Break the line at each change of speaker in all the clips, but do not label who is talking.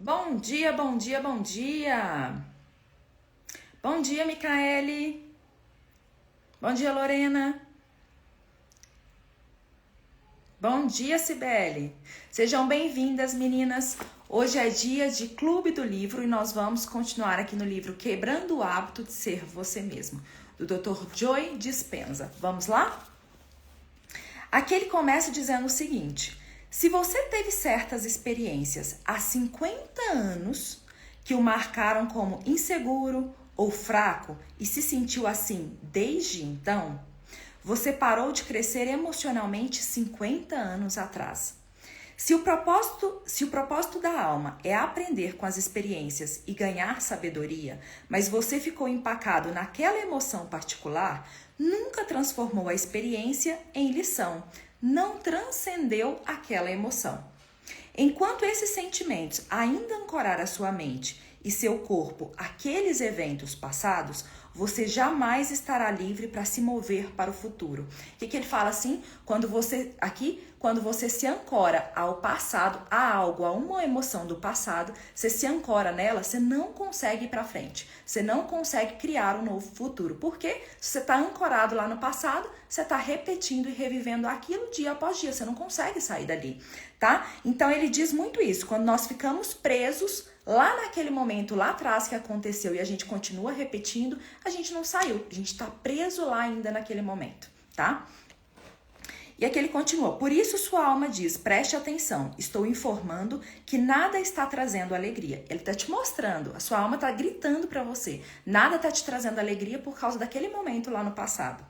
Bom dia, bom dia, bom dia. Bom dia, Micaele. Bom dia, Lorena. Bom dia, Cibele. Sejam bem-vindas, meninas. Hoje é dia de Clube do Livro e nós vamos continuar aqui no livro Quebrando o Hábito de Ser Você Mesmo, do Dr. Joe Dispenza. Vamos lá? Aqui ele começa dizendo o seguinte: se você teve certas experiências há 50 anos que o marcaram como inseguro ou fraco e se sentiu assim desde então, você parou de crescer emocionalmente 50 anos atrás. Se o propósito da alma é aprender com as experiências e ganhar sabedoria, mas você ficou empacado naquela emoção particular, nunca transformou a experiência em lição, não transcendeu aquela emoção. Enquanto esses sentimentos ainda ancorar a sua mente e seu corpo àqueles eventos passados, você jamais estará livre para se mover para o futuro. O que ele fala assim? Quando você se ancora ao passado, a algo, a uma emoção do passado, você se ancora nela, você não consegue ir para frente. Você não consegue criar um novo futuro. Porque se você está ancorado lá no passado, você está repetindo e revivendo aquilo dia após dia. Você não consegue sair dali, tá? Então ele diz muito isso. Quando nós ficamos presos lá naquele momento, lá atrás que aconteceu e a gente continua repetindo, a gente não saiu. A gente está preso lá ainda naquele momento, tá? E aqui ele continua: por isso sua alma diz, preste atenção, estou informando que nada está trazendo alegria. Ele está te mostrando, a sua alma está gritando para você, nada está te trazendo alegria por causa daquele momento lá no passado.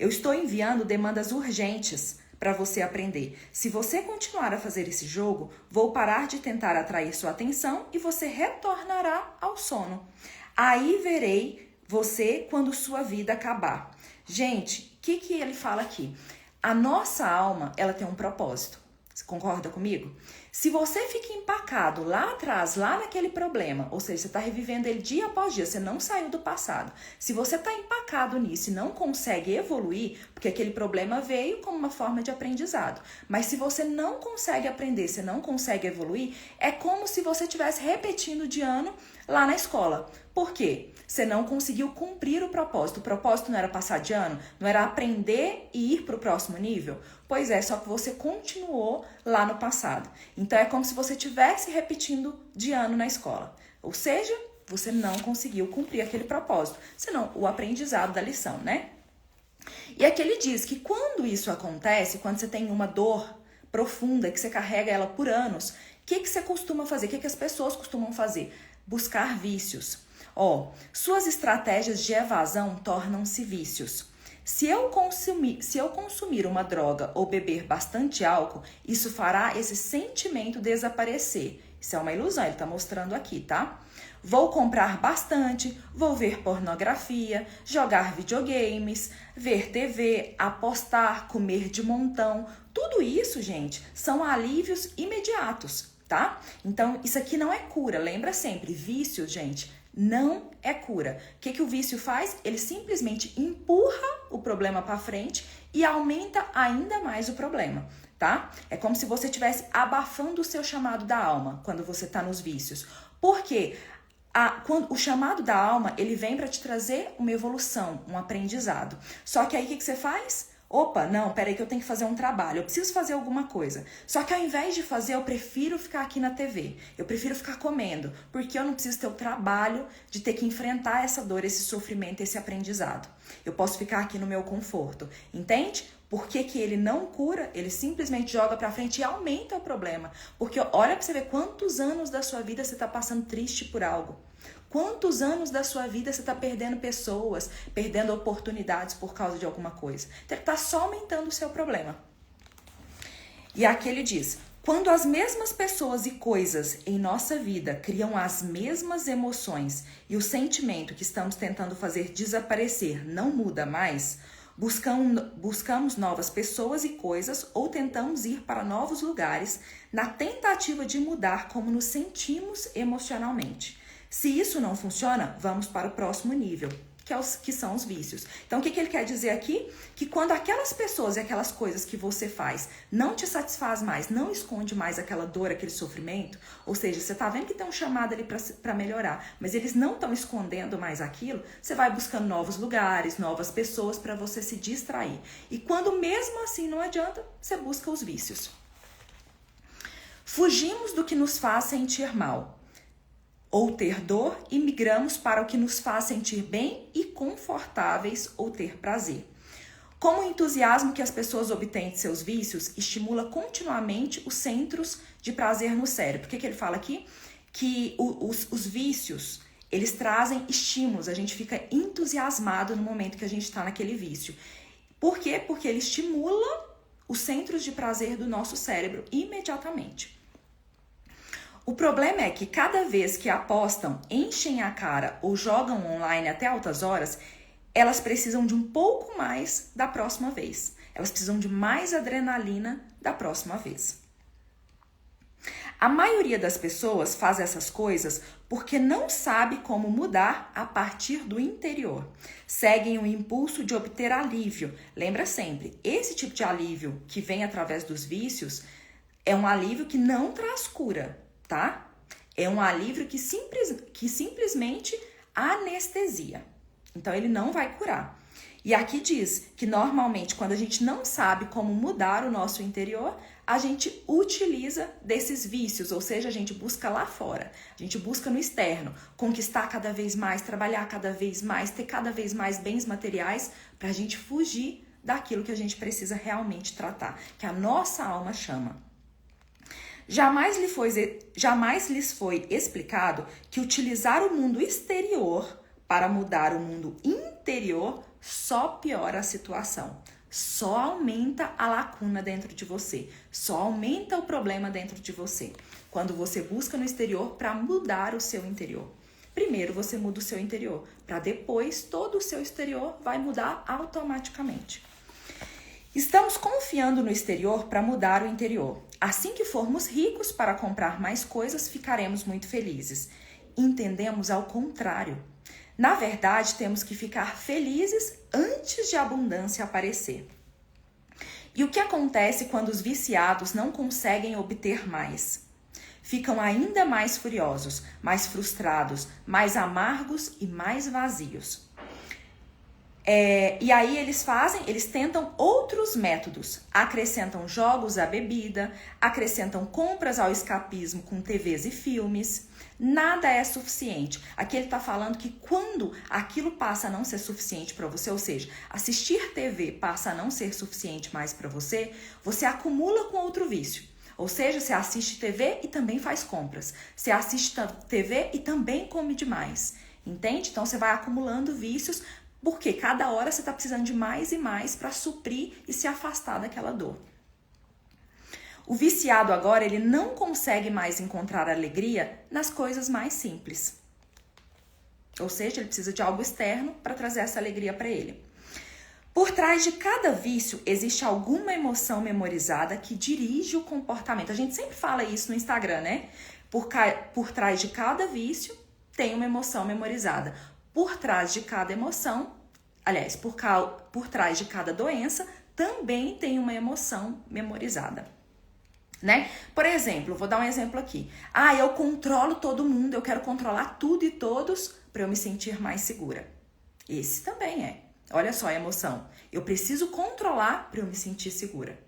Eu estou enviando demandas urgentes para você aprender. Se você continuar a fazer esse jogo, vou parar de tentar atrair sua atenção e você retornará ao sono. Aí verei você quando sua vida acabar. Gente, o que ele fala aqui? A nossa alma, ela tem um propósito. Você concorda comigo? Se você fica empacado lá atrás, lá naquele problema, ou seja, você está revivendo ele dia após dia, você não saiu do passado. Se você está empacado nisso e não consegue evoluir, porque aquele problema veio como uma forma de aprendizado. Mas se você não consegue aprender, você não consegue evoluir, é como se você estivesse repetindo de ano lá na escola. Por quê? Você não conseguiu cumprir o propósito. O propósito não era passar de ano? Não era aprender e ir para o próximo nível? Pois é, só que você continuou lá no passado. Então, é como se você estivesse repetindo de ano na escola. Ou seja, você não conseguiu cumprir aquele propósito. Senão, o aprendizado da lição, né? E aqui ele diz que quando isso acontece, quando você tem uma dor profunda, que você carrega ela por anos, o que você costuma fazer? O que as pessoas costumam fazer? Buscar vícios. Suas estratégias de evasão tornam-se vícios. Se eu consumir uma droga ou beber bastante álcool, isso fará esse sentimento desaparecer. Isso é uma ilusão, ele está mostrando aqui, tá? Vou comprar bastante, vou ver pornografia, jogar videogames, ver TV, apostar, comer de montão. Tudo isso, gente, são alívios imediatos, tá? Então, isso aqui não é cura. Lembra sempre, vício, gente, não é cura. O que o vício faz? Ele simplesmente empurra o problema para frente e aumenta ainda mais o problema, tá? É como se você estivesse abafando o seu chamado da alma quando você está nos vícios. Por quê? Quando o chamado da alma, ele vem para te trazer uma evolução, um aprendizado. Só que aí o que você faz? Opa, não, peraí que eu tenho que fazer um trabalho, eu preciso fazer alguma coisa. Só que ao invés de fazer, eu prefiro ficar aqui na TV, eu prefiro ficar comendo, porque eu não preciso ter o trabalho de ter que enfrentar essa dor, esse sofrimento, esse aprendizado. Eu posso ficar aqui no meu conforto, entende? Por que ele não cura? Ele simplesmente joga pra frente e aumenta o problema. Porque olha pra você ver quantos anos da sua vida você tá passando triste por algo. Quantos anos da sua vida você está perdendo pessoas, perdendo oportunidades por causa de alguma coisa? Então, ele está só aumentando o seu problema. E aqui ele diz: quando as mesmas pessoas e coisas em nossa vida criam as mesmas emoções e o sentimento que estamos tentando fazer desaparecer não muda mais, buscamos novas pessoas e coisas ou tentamos ir para novos lugares na tentativa de mudar como nos sentimos emocionalmente. Se isso não funciona, vamos para o próximo nível. que são os vícios. Então, o que ele quer dizer aqui? Que quando aquelas pessoas e aquelas coisas que você faz não te satisfaz mais, não esconde mais aquela dor, aquele sofrimento, ou seja, você tá vendo que tem um chamado ali para melhorar, mas eles não estão escondendo mais aquilo, você vai buscando novos lugares, novas pessoas para você se distrair. E quando mesmo assim não adianta, você busca os vícios. Fugimos do que nos faz sentir mal ou ter dor e migramos para o que nos faz sentir bem e confortáveis ou ter prazer. Como o entusiasmo que as pessoas obtêm de seus vícios estimula continuamente os centros de prazer no cérebro. O que ele fala aqui? Que os vícios, eles trazem estímulos, a gente fica entusiasmado no momento que a gente está naquele vício. Por quê? Porque ele estimula os centros de prazer do nosso cérebro imediatamente. O problema é que cada vez que apostam, enchem a cara ou jogam online até altas horas, elas precisam de um pouco mais da próxima vez. Elas precisam de mais adrenalina da próxima vez. A maioria das pessoas faz essas coisas porque não sabe como mudar a partir do interior. Seguem o impulso de obter alívio. Lembra sempre, esse tipo de alívio que vem através dos vícios é um alívio que não traz cura, tá? É um alívio que simplesmente anestesia. Então, ele não vai curar. E aqui diz que, normalmente, quando a gente não sabe como mudar o nosso interior, a gente utiliza desses vícios, ou seja, a gente busca lá fora, a gente busca no externo, conquistar cada vez mais, trabalhar cada vez mais, ter cada vez mais bens materiais, para a gente fugir daquilo que a gente precisa realmente tratar, que a nossa alma chama. Jamais lhes foi explicado que utilizar o mundo exterior para mudar o mundo interior só piora a situação, só aumenta a lacuna dentro de você, só aumenta o problema dentro de você. Quando você busca no exterior para mudar o seu interior. Primeiro você muda o seu interior, para depois todo o seu exterior vai mudar automaticamente. Estamos confiando no exterior para mudar o interior. Assim que formos ricos para comprar mais coisas, ficaremos muito felizes. Entendemos ao contrário. Na verdade, temos que ficar felizes antes de a abundância aparecer. E o que acontece quando os viciados não conseguem obter mais? Ficam ainda mais furiosos, mais frustrados, mais amargos e mais vazios. E aí eles tentam outros métodos, acrescentam jogos à bebida, acrescentam compras ao escapismo com TVs e filmes. Nada é suficiente. Aqui ele está falando que quando aquilo passa a não ser suficiente para você, ou seja, assistir TV passa a não ser suficiente mais para você, você acumula com outro vício. Ou seja, você assiste TV e também faz compras. Você assiste TV e também come demais. Entende? Então você vai acumulando vícios, porque cada hora você está precisando de mais e mais para suprir e se afastar daquela dor. O viciado agora, ele não consegue mais encontrar alegria nas coisas mais simples. Ou seja, ele precisa de algo externo para trazer essa alegria para ele. Por trás de cada vício, existe alguma emoção memorizada que dirige o comportamento. A gente sempre fala isso no Instagram, né? Por trás de cada vício, tem uma emoção memorizada. Por trás de cada emoção, aliás, por trás de cada doença, também tem uma emoção memorizada. Né? Por exemplo, vou dar um exemplo aqui. Eu controlo todo mundo, eu quero controlar tudo e todos para eu me sentir mais segura. Esse também é. Olha só a emoção. Eu preciso controlar para eu me sentir segura.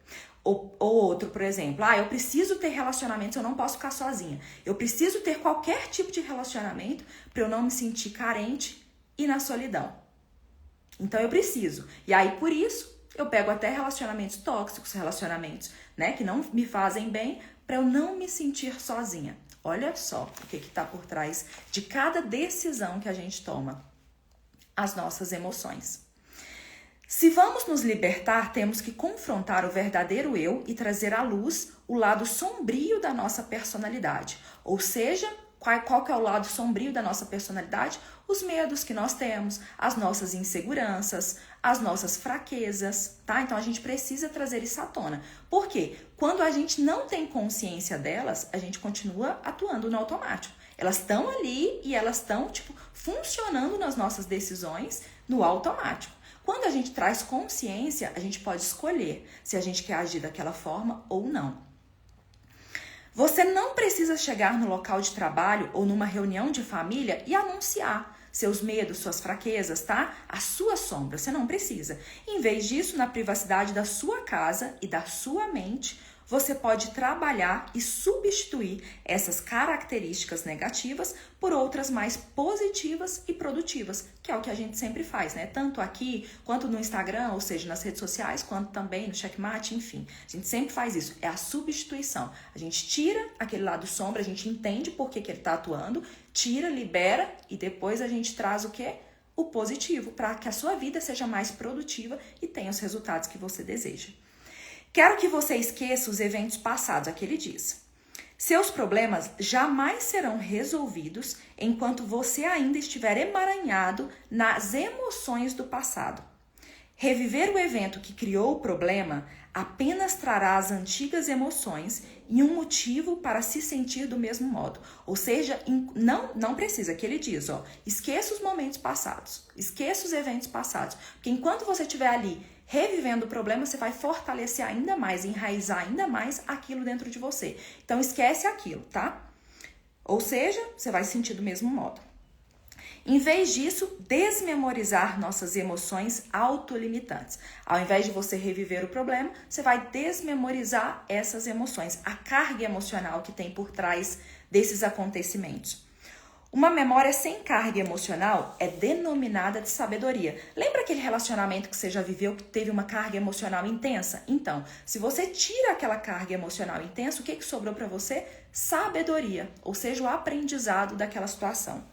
Ou outro, por exemplo, eu preciso ter relacionamentos, eu não posso ficar sozinha. Eu preciso ter qualquer tipo de relacionamento para eu não me sentir carente e na solidão. Então eu preciso. E aí, por isso, eu pego até relacionamentos tóxicos, relacionamentos, né, que não me fazem bem, para eu não me sentir sozinha. Olha só o que está por trás de cada decisão que a gente toma. As nossas emoções. Se vamos nos libertar, temos que confrontar o verdadeiro eu e trazer à luz o lado sombrio da nossa personalidade. Ou seja, qual que é o lado sombrio da nossa personalidade? Os medos que nós temos, as nossas inseguranças, as nossas fraquezas, tá? Então a gente precisa trazer isso à tona. Por quê? Quando a gente não tem consciência delas, a gente continua atuando no automático. Elas estão ali e elas estão, funcionando nas nossas decisões no automático. Quando a gente traz consciência, a gente pode escolher se a gente quer agir daquela forma ou não. Você não precisa chegar no local de trabalho ou numa reunião de família e anunciar seus medos, suas fraquezas, tá? A sua sombra, você não precisa. Em vez disso, na privacidade da sua casa e da sua mente, você pode trabalhar e substituir essas características negativas por outras mais positivas e produtivas, que é o que a gente sempre faz, né? Tanto aqui, quanto no Instagram, ou seja, nas redes sociais, quanto também no Checkmate, enfim. A gente sempre faz isso, é a substituição. A gente tira aquele lado sombra, a gente entende por que ele está atuando, tira, libera e depois a gente traz o quê? O positivo, para que a sua vida seja mais produtiva e tenha os resultados que você deseja. Quero que você esqueça os eventos passados, aquele diz. Seus problemas jamais serão resolvidos enquanto você ainda estiver emaranhado nas emoções do passado. Reviver o evento que criou o problema apenas trará as antigas emoções e um motivo para se sentir do mesmo modo. Ou seja, não precisa, que ele diz, esqueça os momentos passados, esqueça os eventos passados, porque enquanto você estiver ali revivendo o problema, você vai fortalecer ainda mais, enraizar ainda mais aquilo dentro de você. Então, esquece aquilo, tá? Ou seja, você vai se sentir do mesmo modo. Em vez disso, desmemorizar nossas emoções autolimitantes. Ao invés de você reviver o problema, você vai desmemorizar essas emoções, a carga emocional que tem por trás desses acontecimentos. Uma memória sem carga emocional é denominada de sabedoria. Lembra aquele relacionamento que você já viveu que teve uma carga emocional intensa? Então, se você tira aquela carga emocional intensa, o que sobrou para você? Sabedoria, ou seja, o aprendizado daquela situação.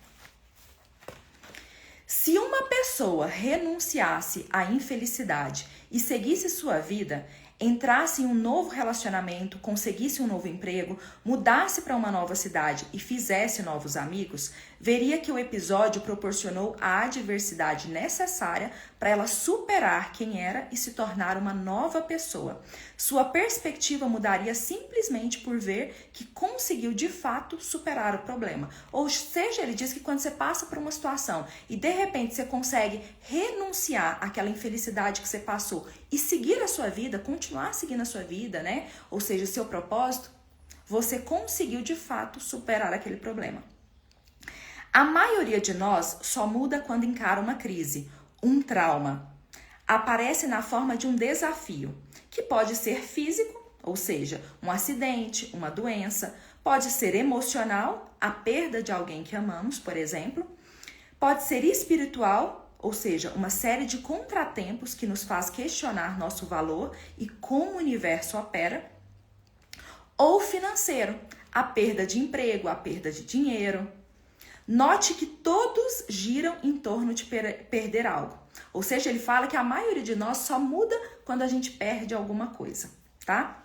Se uma pessoa renunciasse à infelicidade e seguisse sua vida, entrasse em um novo relacionamento, conseguisse um novo emprego, mudasse para uma nova cidade e fizesse novos amigos, veria que o episódio proporcionou a adversidade necessária para ela superar quem era e se tornar uma nova pessoa. Sua perspectiva mudaria simplesmente por ver que conseguiu de fato superar o problema. Ou seja, ele diz que quando você passa por uma situação e de repente você consegue renunciar àquela infelicidade que você passou e seguir a sua vida, continuar seguindo a sua vida, né? Ou seja, o seu propósito, você conseguiu de fato superar aquele problema. A maioria de nós só muda quando encara uma crise, um trauma. Aparece na forma de um desafio, que pode ser físico, ou seja, um acidente, uma doença, pode ser emocional, a perda de alguém que amamos, por exemplo, pode ser espiritual, ou seja, uma série de contratempos que nos faz questionar nosso valor e como o universo opera, ou financeiro, a perda de emprego, a perda de dinheiro. Note que todos giram em torno de perder algo. Ou seja, ele fala que a maioria de nós só muda quando a gente perde alguma coisa, tá?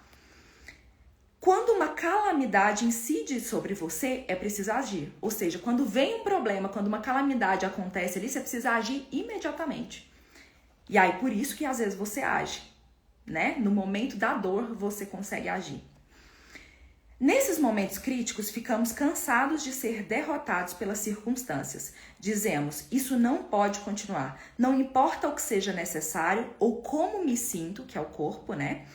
Quando uma calamidade incide sobre você, é preciso agir. Ou seja, quando vem um problema, quando uma calamidade acontece ali, você precisa agir imediatamente. E aí, por isso que às vezes você age, né? No momento da dor, você consegue agir. Nesses momentos críticos, ficamos cansados de ser derrotados pelas circunstâncias. Dizemos, isso não pode continuar. Não importa o que seja necessário ou como me sinto, que é o corpo, né?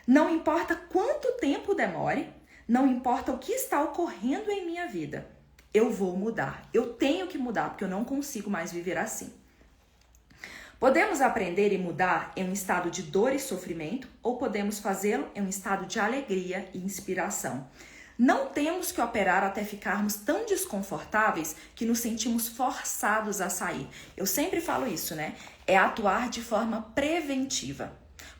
Não importa quanto tempo demore, não importa o que está ocorrendo em minha vida. Eu vou mudar. Eu tenho que mudar, porque eu não consigo mais viver assim. Podemos aprender e mudar em um estado de dor e sofrimento, ou podemos fazê-lo em um estado de alegria e inspiração. Não temos que operar até ficarmos tão desconfortáveis que nos sentimos forçados a sair. Eu sempre falo isso, né? É atuar de forma preventiva.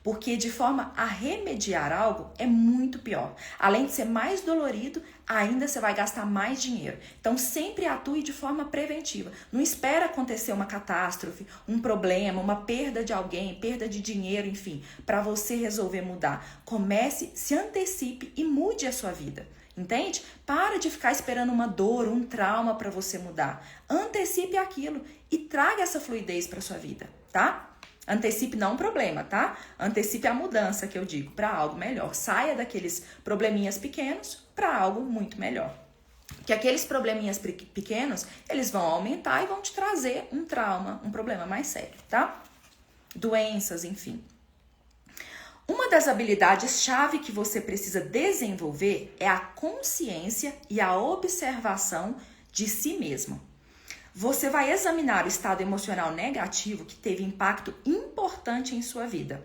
Porque de forma a remediar algo é muito pior. Além de ser mais dolorido, ainda você vai gastar mais dinheiro. Então sempre atue de forma preventiva. Não espera acontecer uma catástrofe, um problema, uma perda de alguém, perda de dinheiro, enfim, para você resolver mudar. Comece, se antecipe e mude a sua vida. Entende? Para de ficar esperando uma dor, um trauma para você mudar. Antecipe aquilo e traga essa fluidez para sua vida, tá? Antecipe não um problema, tá? Antecipe a mudança, que eu digo, para algo melhor. Saia daqueles probleminhas pequenos para algo muito melhor. que aqueles probleminhas pequenos, eles vão aumentar e vão te trazer um trauma, um problema mais sério, tá? Doenças, enfim. Uma das habilidades-chave que você precisa desenvolver é a consciência e a observação de si mesmo. Você vai examinar o estado emocional negativo que teve impacto importante em sua vida.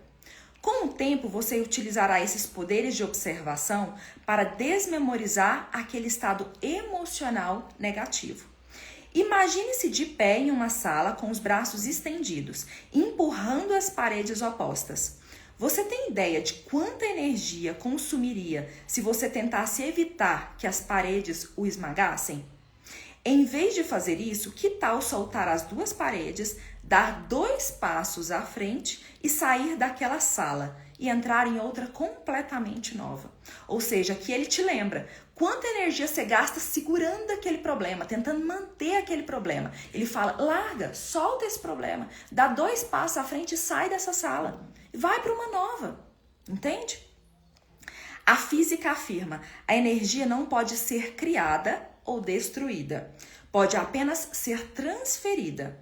Com o tempo, você utilizará esses poderes de observação para desmemorizar aquele estado emocional negativo. Imagine-se de pé em uma sala com os braços estendidos, empurrando as paredes opostas. Você tem ideia de quanta energia consumiria se você tentasse evitar que as paredes o esmagassem? Em vez de fazer isso, que tal soltar as duas paredes, dar 2 passos à frente e sair daquela sala e entrar em outra completamente nova? Ou seja, que ele te lembra quanta energia você gasta segurando aquele problema, tentando manter aquele problema. Ele fala, larga, solta esse problema, dá 2 passos à frente e sai dessa sala. Vai para uma nova, entende? A física afirma, a energia não pode ser criada ou destruída. Pode apenas ser transferida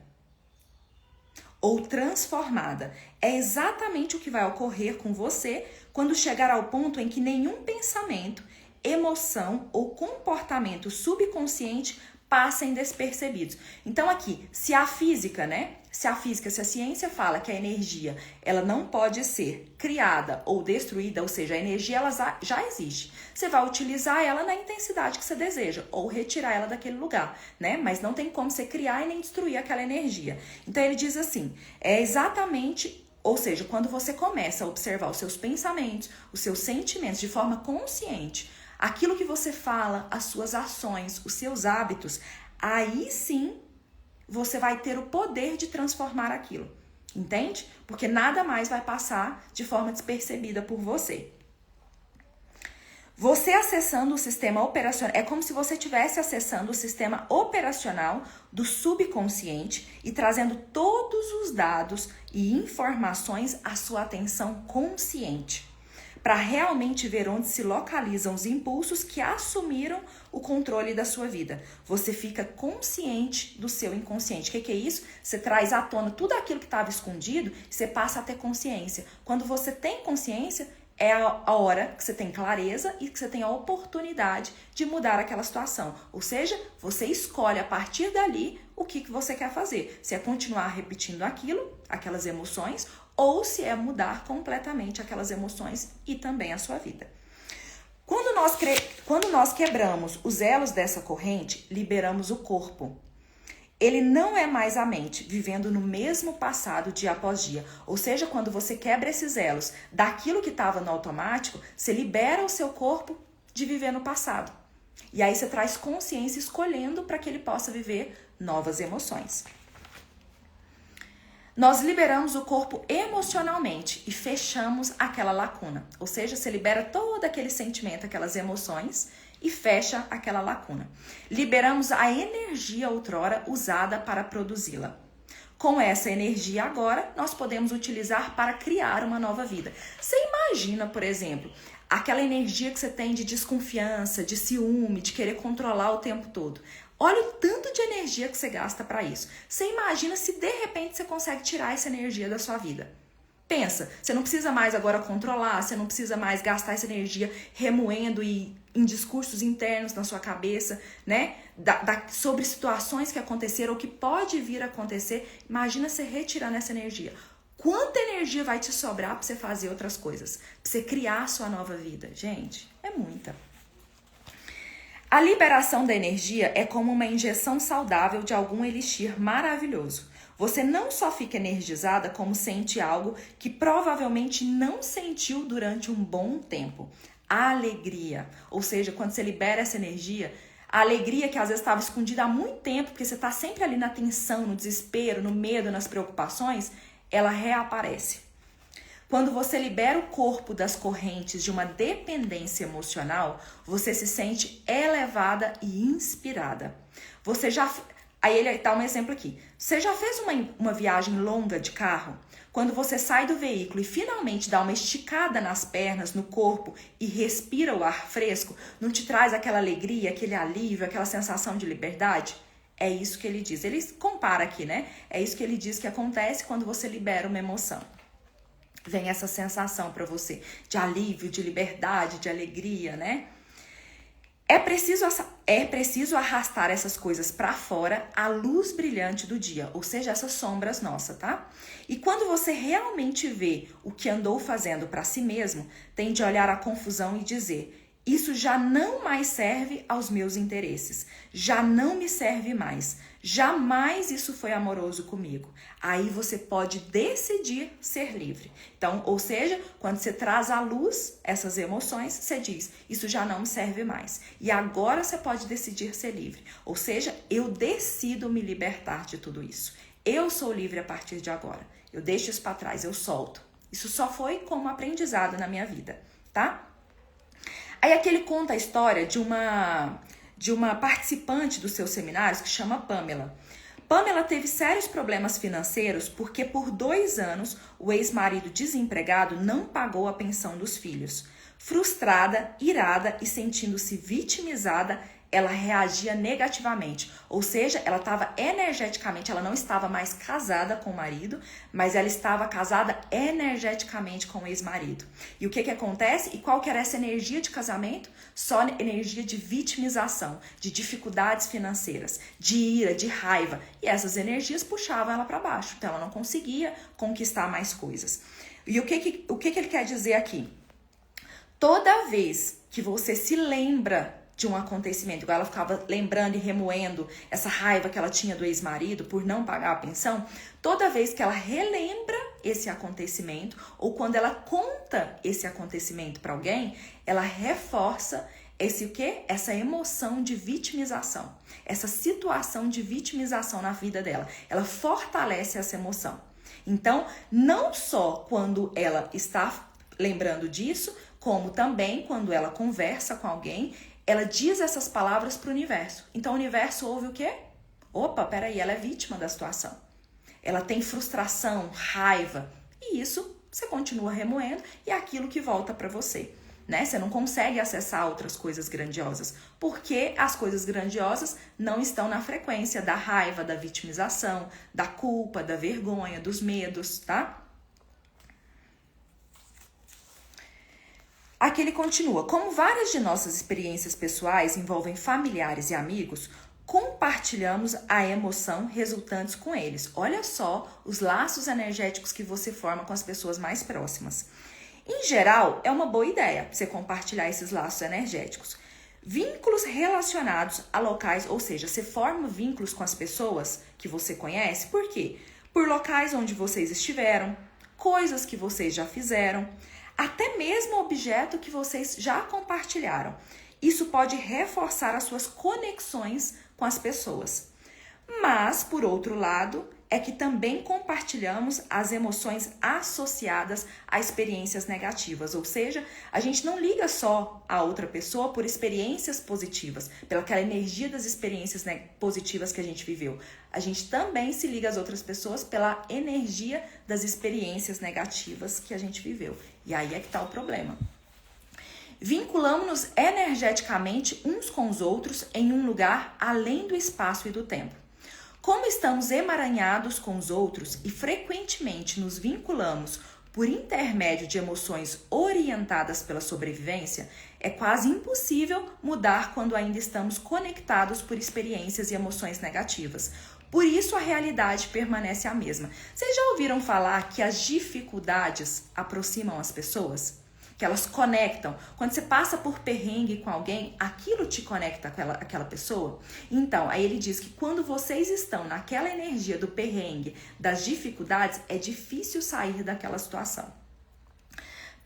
ou transformada. É exatamente o que vai ocorrer com você quando chegar ao ponto em que nenhum pensamento, emoção ou comportamento subconsciente passem despercebidos. Então aqui, se a ciência fala que a energia ela não pode ser criada ou destruída, ou seja, a energia ela já existe. Você vai utilizar ela na intensidade que você deseja ou retirar ela daquele lugar, né? Mas não tem como você criar e nem destruir aquela energia. Então ele diz assim, é exatamente, ou seja, quando você começa a observar os seus pensamentos, os seus sentimentos de forma consciente, aquilo que você fala, as suas ações, os seus hábitos, aí sim você vai ter o poder de transformar aquilo, entende? Porque nada mais vai passar de forma despercebida por você. Você acessando o sistema operacional, é como se você estivesse acessando o sistema operacional do subconsciente e trazendo todos os dados e informações à sua atenção consciente, para realmente ver onde se localizam os impulsos que assumiram o controle da sua vida. Você fica consciente do seu inconsciente. O que é isso? Você traz à tona tudo aquilo que estava escondido e você passa a ter consciência. Quando você tem consciência, é a hora que você tem clareza e que você tem a oportunidade de mudar aquela situação. Ou seja, você escolhe a partir dali o que você quer fazer. Se é continuar repetindo aquilo, aquelas emoções, ou se é mudar completamente aquelas emoções e também a sua vida. Quando nós quebramos os elos dessa corrente, liberamos o corpo. Ele não é mais a mente, vivendo no mesmo passado dia após dia. Ou seja, quando você quebra esses elos daquilo que estava no automático, você libera o seu corpo de viver no passado. E aí você traz consciência escolhendo para que ele possa viver novas emoções. Nós liberamos o corpo emocionalmente e fechamos aquela lacuna. Ou seja, você libera todo aquele sentimento, aquelas emoções e fecha aquela lacuna. Liberamos a energia outrora usada para produzi-la. Com essa energia agora, nós podemos utilizar para criar uma nova vida. Você imagina, por exemplo, aquela energia que você tem de desconfiança, de ciúme, de querer controlar o tempo todo. Olha o tanto de energia que você gasta para isso. Você imagina se de repente você consegue tirar essa energia da sua vida. Pensa, você não precisa mais agora controlar, você não precisa mais gastar essa energia remoendo e em discursos internos na sua cabeça, né? Sobre situações que aconteceram ou que pode vir a acontecer. Imagina você retirando essa energia. Quanta energia vai te sobrar para você fazer outras coisas? Para você criar a sua nova vida? Gente, é muita. A liberação da energia é como uma injeção saudável de algum elixir maravilhoso. Você não só fica energizada, como sente algo que provavelmente não sentiu durante um bom tempo. A alegria. Ou seja, quando você libera essa energia, a alegria que às vezes estava escondida há muito tempo, porque você está sempre ali na tensão, no desespero, no medo, nas preocupações, ela reaparece. Quando você libera o corpo das correntes de uma dependência emocional, você se sente elevada e inspirada. Aí ele dá um exemplo aqui. Você já fez uma viagem longa de carro? Quando você sai do veículo e finalmente dá uma esticada nas pernas, no corpo e respira o ar fresco, não te traz aquela alegria, aquele alívio, aquela sensação de liberdade? É isso que ele diz. Ele compara aqui, né? É isso que ele diz que acontece quando você libera uma emoção. Vem essa sensação para você de alívio, de liberdade, de alegria, né? É preciso arrastar essas coisas para fora à luz brilhante do dia, ou seja, essas sombras nossas, tá? E quando você realmente vê o que andou fazendo para si mesmo, tem de olhar a confusão e dizer: isso já não mais serve aos meus interesses, já não me serve mais, jamais isso foi amoroso comigo. Aí você pode decidir ser livre. Então, ou seja, quando você traz à luz essas emoções, você diz: isso já não me serve mais. E agora você pode decidir ser livre. Ou seja, eu decido me libertar de tudo isso. Eu sou livre a partir de agora. Eu deixo isso para trás, eu solto. Isso só foi como aprendizado na minha vida, tá? Aí aqui ele conta a história de uma participante dos seus seminários que chama Pamela. Pamela teve sérios problemas financeiros porque por 2 anos o ex-marido desempregado não pagou a pensão dos filhos. Frustrada, irada e sentindo-se vitimizada, ela reagia negativamente, ou seja, ela estava energeticamente, ela não estava mais casada com o marido, mas ela estava casada energeticamente com o ex-marido. E o que acontece? E qual que era essa energia de casamento? Só energia de vitimização, de dificuldades financeiras, de ira, de raiva. E essas energias puxavam ela para baixo, então ela não conseguia conquistar mais coisas. E o que ele quer dizer aqui? Toda vez que você se lembra de um acontecimento, igual ela ficava lembrando e remoendo essa raiva que ela tinha do ex-marido por não pagar a pensão, toda vez que ela relembra esse acontecimento ou quando ela conta esse acontecimento para alguém, ela reforça essa emoção de vitimização, essa situação de vitimização na vida dela. Ela fortalece essa emoção. Então, não só quando ela está lembrando disso, como também quando ela conversa com alguém, ela diz essas palavras para o universo. Então o universo ouve o quê? Opa, peraí, ela é vítima da situação. Ela tem frustração, raiva. E isso você continua remoendo e é aquilo que volta para você. Né? Você não consegue acessar outras coisas grandiosas. Porque as coisas grandiosas não estão na frequência da raiva, da vitimização, da culpa, da vergonha, dos medos, tá? Aqui ele continua: como várias de nossas experiências pessoais envolvem familiares e amigos, compartilhamos a emoção resultantes com eles. Olha só os laços energéticos que você forma com as pessoas mais próximas. Em geral, é uma boa ideia você compartilhar esses laços energéticos. Vínculos relacionados a locais, ou seja, você forma vínculos com as pessoas que você conhece. Por quê? Por locais onde vocês estiveram, coisas que vocês já fizeram, até mesmo objeto que vocês já compartilharam. Isso pode reforçar as suas conexões com as pessoas. Mas, por outro lado, é que também compartilhamos as emoções associadas a experiências negativas. Ou seja, a gente não liga só a outra pessoa por experiências positivas, pela aquela energia das experiências positivas que a gente viveu. A gente também se liga às outras pessoas pela energia das experiências negativas que a gente viveu. E aí é que está o problema. Vinculamos-nos energeticamente uns com os outros em um lugar além do espaço e do tempo. Como estamos emaranhados com os outros e frequentemente nos vinculamos por intermédio de emoções orientadas pela sobrevivência, é quase impossível mudar quando ainda estamos conectados por experiências e emoções negativas. Por isso a realidade permanece a mesma. Vocês já ouviram falar que as dificuldades aproximam as pessoas? Que elas conectam. Quando você passa por perrengue com alguém, aquilo te conecta com aquela pessoa. Então, aí ele diz que quando vocês estão naquela energia do perrengue, das dificuldades, é difícil sair daquela situação.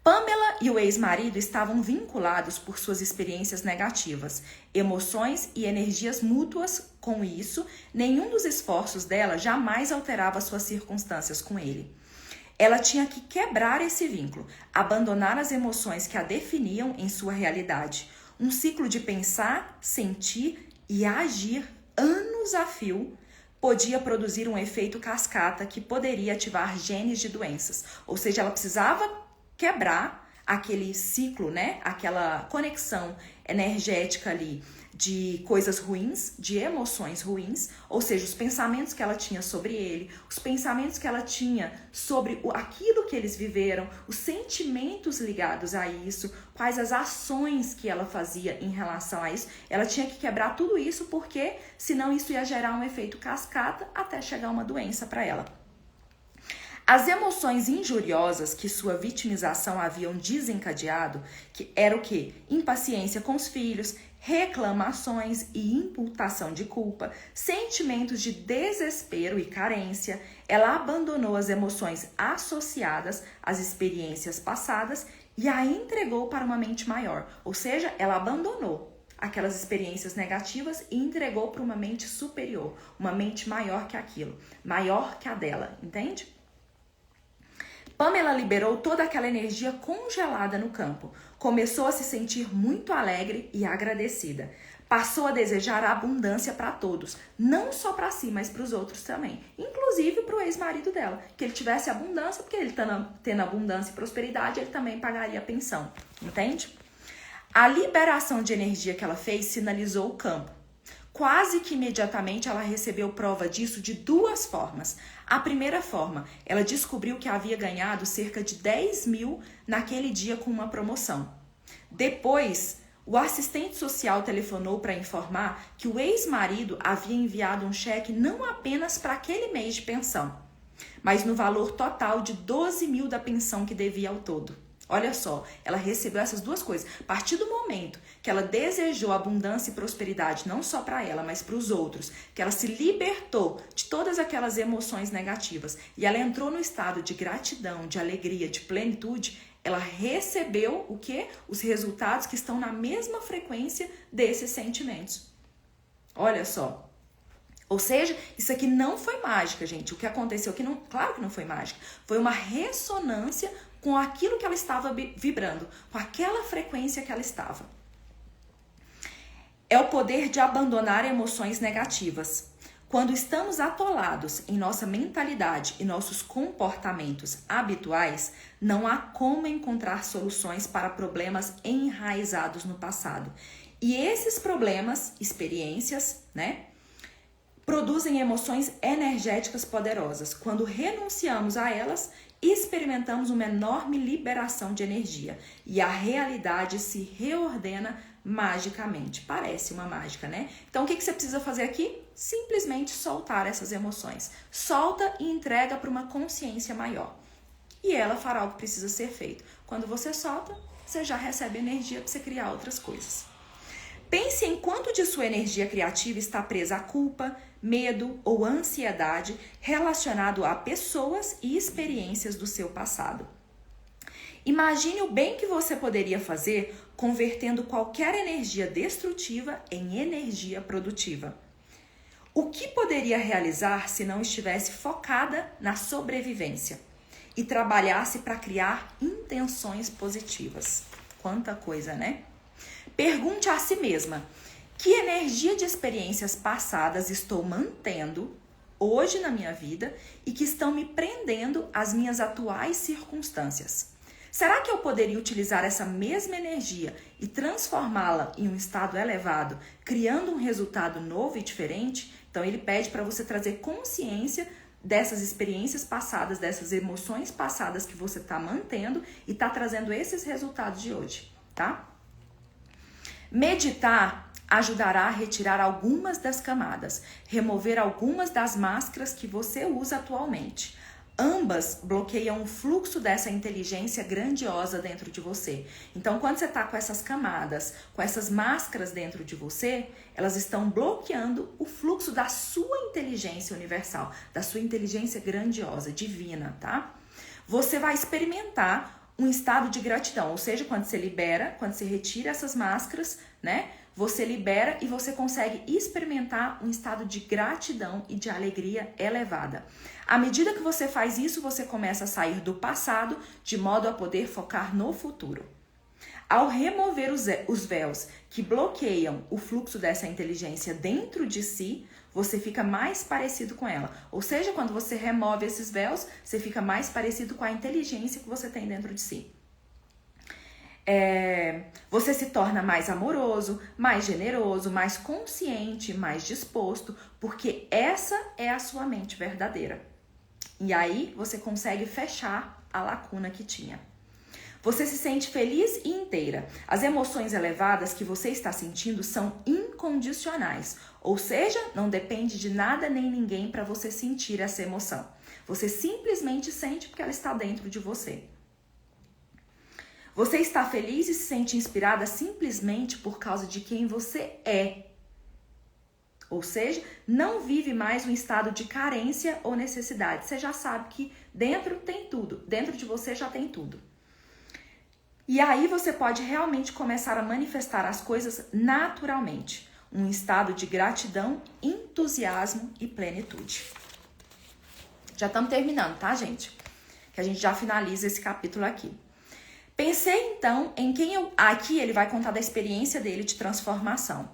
Pamela e o ex-marido estavam vinculados por suas experiências negativas, emoções e energias mútuas. Com isso, nenhum dos esforços dela jamais alterava suas circunstâncias com ele. Ela tinha que quebrar esse vínculo, abandonar as emoções que a definiam em sua realidade. Um ciclo de pensar, sentir e agir anos a fio podia produzir um efeito cascata que poderia ativar genes de doenças. Ou seja, ela precisava quebrar aquele ciclo, né? Aquela conexão energética ali de coisas ruins, de emoções ruins, ou seja, os pensamentos que ela tinha sobre ele, os pensamentos que ela tinha sobre aquilo que eles viveram, os sentimentos ligados a isso, quais as ações que ela fazia em relação a isso. Ela tinha que quebrar tudo isso porque senão isso ia gerar um efeito cascata até chegar uma doença para ela. As emoções injuriosas que sua vitimização haviam desencadeado, que era o quê? Impaciência com os filhos, reclamações e imputação de culpa, sentimentos de desespero e carência. Ela abandonou as emoções associadas às experiências passadas e a entregou para uma mente maior. Ou seja, ela abandonou aquelas experiências negativas e entregou para uma mente superior, uma mente maior que aquilo, maior que a dela, entende? Pamela liberou toda aquela energia congelada no campo. Começou a se sentir muito alegre e agradecida. Passou a desejar a abundância para todos, não só para si, mas para os outros também. Inclusive para o ex-marido dela, que ele tivesse abundância, porque ele tendo abundância e prosperidade, ele também pagaria a pensão, entende? A liberação de energia que ela fez sinalizou o campo. Quase que imediatamente ela recebeu prova disso de duas formas. A primeira forma, ela descobriu que havia ganhado cerca de 10 mil naquele dia com uma promoção. Depois, o assistente social telefonou para informar que o ex-marido havia enviado um cheque não apenas para aquele mês de pensão, mas no valor total de 12 mil da pensão que devia ao todo. Olha só, ela recebeu essas duas coisas. A partir do momento que ela desejou abundância e prosperidade, não só para ela, mas para os outros, que ela se libertou de todas aquelas emoções negativas e ela entrou no estado de gratidão, de alegria, de plenitude, ela recebeu o quê? Os resultados que estão na mesma frequência desses sentimentos. Olha só. Ou seja, isso aqui não foi mágica, gente. O que aconteceu aqui, não, claro que não foi mágica. Foi uma ressonância com aquilo que ela estava vibrando, com aquela frequência que ela estava. É o poder de abandonar emoções negativas. Quando estamos atolados em nossa mentalidade e nossos comportamentos habituais, não há como encontrar soluções para problemas enraizados no passado. E esses problemas, experiências, né, produzem emoções energéticas poderosas. Quando renunciamos a elas, experimentamos uma enorme liberação de energia e a realidade se reordena magicamente. Parece uma mágica, né? Então, o que você precisa fazer aqui? Simplesmente soltar essas emoções. Solta e entrega para uma consciência maior. E ela fará o que precisa ser feito. Quando você solta, você já recebe energia para você criar outras coisas. Pense em quanto de sua energia criativa está presa à culpa, medo ou ansiedade relacionado a pessoas e experiências do seu passado. Imagine o bem que você poderia fazer convertendo qualquer energia destrutiva em energia produtiva. O que poderia realizar se não estivesse focada na sobrevivência e trabalhasse para criar intenções positivas? Quanta coisa, né? Pergunte a si mesma: que energia de experiências passadas estou mantendo hoje na minha vida e que estão me prendendo às minhas atuais circunstâncias? Será que eu poderia utilizar essa mesma energia e transformá-la em um estado elevado, criando um resultado novo e diferente? Então ele pede para você trazer consciência dessas experiências passadas, dessas emoções passadas que você está mantendo e está trazendo esses resultados de hoje, tá? Meditar ajudará a retirar algumas das camadas, remover algumas das máscaras que você usa atualmente. Ambas bloqueiam o fluxo dessa inteligência grandiosa dentro de você. Então, quando você está com essas camadas, com essas máscaras dentro de você, elas estão bloqueando o fluxo da sua inteligência universal, da sua inteligência grandiosa, divina, tá? Você vai experimentar um estado de gratidão, ou seja, quando você libera, quando você retira essas máscaras, né? Você libera e você consegue experimentar um estado de gratidão e de alegria elevada. À medida que você faz isso, você começa a sair do passado de modo a poder focar no futuro. Ao remover os véus que bloqueiam o fluxo dessa inteligência dentro de si, você fica mais parecido com ela. Ou seja, quando você remove esses véus, você fica mais parecido com a inteligência que você tem dentro de si. Você se torna mais amoroso, mais generoso, mais consciente, mais disposto, porque essa é a sua mente verdadeira. E aí você consegue fechar a lacuna que tinha. Você se sente feliz e inteira. As emoções elevadas que você está sentindo são incondicionais, ou seja, não depende de nada nem ninguém para você sentir essa emoção. Você simplesmente sente porque ela está dentro de você. Você está feliz e se sente inspirada simplesmente por causa de quem você é. Ou seja, não vive mais um estado de carência ou necessidade. Você já sabe que dentro tem tudo. Dentro de você já tem tudo. E aí você pode realmente começar a manifestar as coisas naturalmente. Um estado de gratidão, entusiasmo e plenitude. Já estamos terminando, tá, gente? Que a gente já finaliza esse capítulo aqui. Pensei então em quem eu... Aqui ele vai contar da experiência dele de transformação.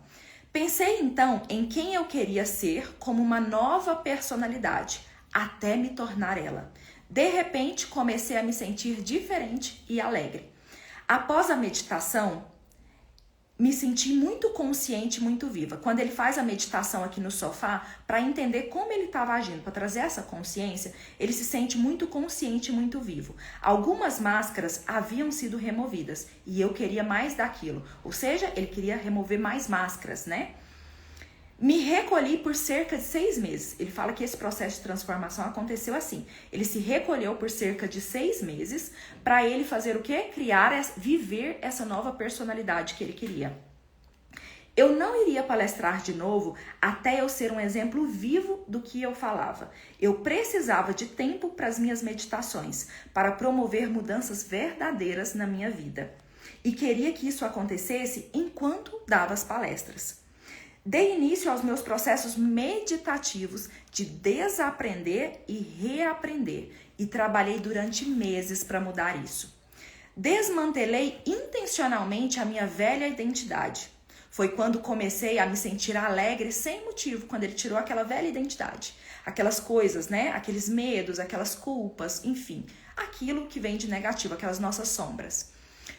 Pensei então em quem eu queria ser como uma nova personalidade, até me tornar ela. De repente, comecei a me sentir diferente e alegre. Após a meditação, me senti muito consciente, muito viva. Quando ele faz a meditação aqui no sofá, para entender como ele estava agindo, para trazer essa consciência, ele se sente muito consciente, muito vivo. Algumas máscaras haviam sido removidas e eu queria mais daquilo. Ou seja, ele queria remover mais máscaras, né? Me recolhi por cerca de 6 meses. Ele fala que esse processo de transformação aconteceu assim. Ele se recolheu por cerca de 6 meses para ele fazer o quê? Viver essa nova personalidade que ele queria. Eu não iria palestrar de novo até eu ser um exemplo vivo do que eu falava. Eu precisava de tempo para as minhas meditações, para promover mudanças verdadeiras na minha vida. E queria que isso acontecesse enquanto dava as palestras. Dei início aos meus processos meditativos de desaprender e reaprender e trabalhei durante meses para mudar isso. Desmantelei intencionalmente a minha velha identidade. Foi quando comecei a me sentir alegre sem motivo, quando ele tirou aquela velha identidade. Aquelas coisas, né? Aqueles medos, aquelas culpas, enfim. Aquilo que vem de negativo, aquelas nossas sombras.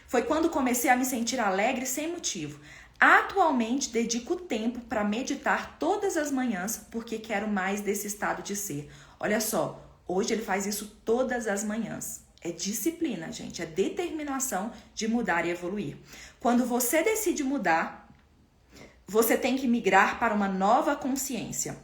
Foi quando comecei a me sentir alegre sem motivo. Atualmente, dedico tempo para meditar todas as manhãs porque quero mais desse estado de ser. Olha só, hoje ele faz isso todas as manhãs. É disciplina, gente, é determinação de mudar e evoluir. Quando você decide mudar, você tem que migrar para uma nova consciência.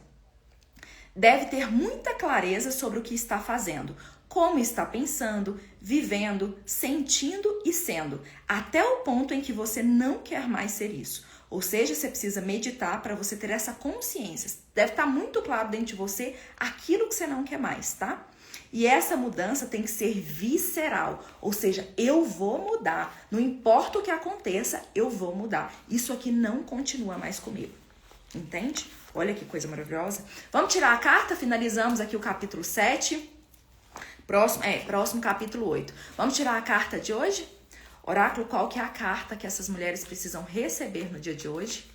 Deve ter muita clareza sobre o que está fazendo, como está pensando, vivendo, sentindo e sendo, até o ponto em que você não quer mais ser isso. Ou seja, você precisa meditar para você ter essa consciência. Deve estar muito claro dentro de você aquilo que você não quer mais, tá? E essa mudança tem que ser visceral, ou seja, eu vou mudar, não importa o que aconteça, eu vou mudar. Isso aqui não continua mais comigo, entende? Olha que coisa maravilhosa. Vamos tirar a carta, finalizamos aqui o capítulo 7. Próximo capítulo 8. Vamos tirar a carta de hoje? Oráculo, qual que é a carta que essas mulheres precisam receber no dia de hoje?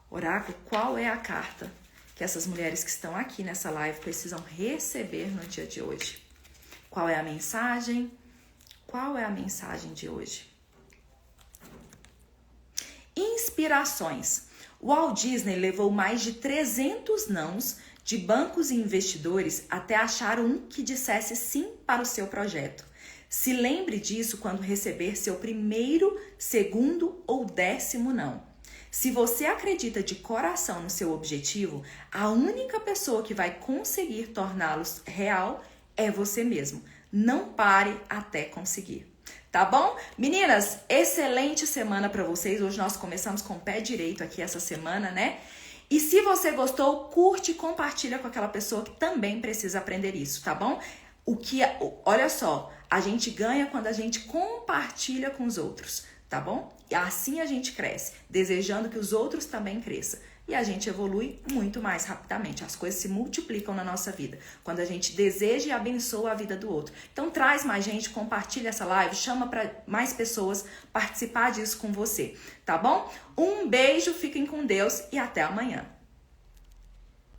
Oráculo, qual é a carta que essas mulheres que estão aqui nessa live precisam receber no dia de hoje? Qual é a mensagem? Qual é a mensagem de hoje? Inspirações. Walt Disney levou mais de 300 nãos de bancos e investidores até achar um que dissesse sim para o seu projeto. Se lembre disso quando receber seu primeiro, segundo ou 10º não. Se você acredita de coração no seu objetivo, a única pessoa que vai conseguir torná-los real é você mesmo. Não pare até conseguir. Tá bom? Meninas, excelente semana para vocês. Hoje nós começamos com o pé direito aqui essa semana, né? E se você gostou, curte e compartilha com aquela pessoa que também precisa aprender isso, tá bom? Olha só, a gente ganha quando a gente compartilha com os outros, tá bom? E assim a gente cresce, desejando que os outros também cresçam. e a gente evolui muito mais rapidamente. As coisas se multiplicam na nossa vida quando a gente deseja e abençoa a vida do outro. Então traz mais gente, compartilha essa live, chama para mais pessoas participar disso com você, tá bom? Um beijo, fiquem com Deus e até amanhã.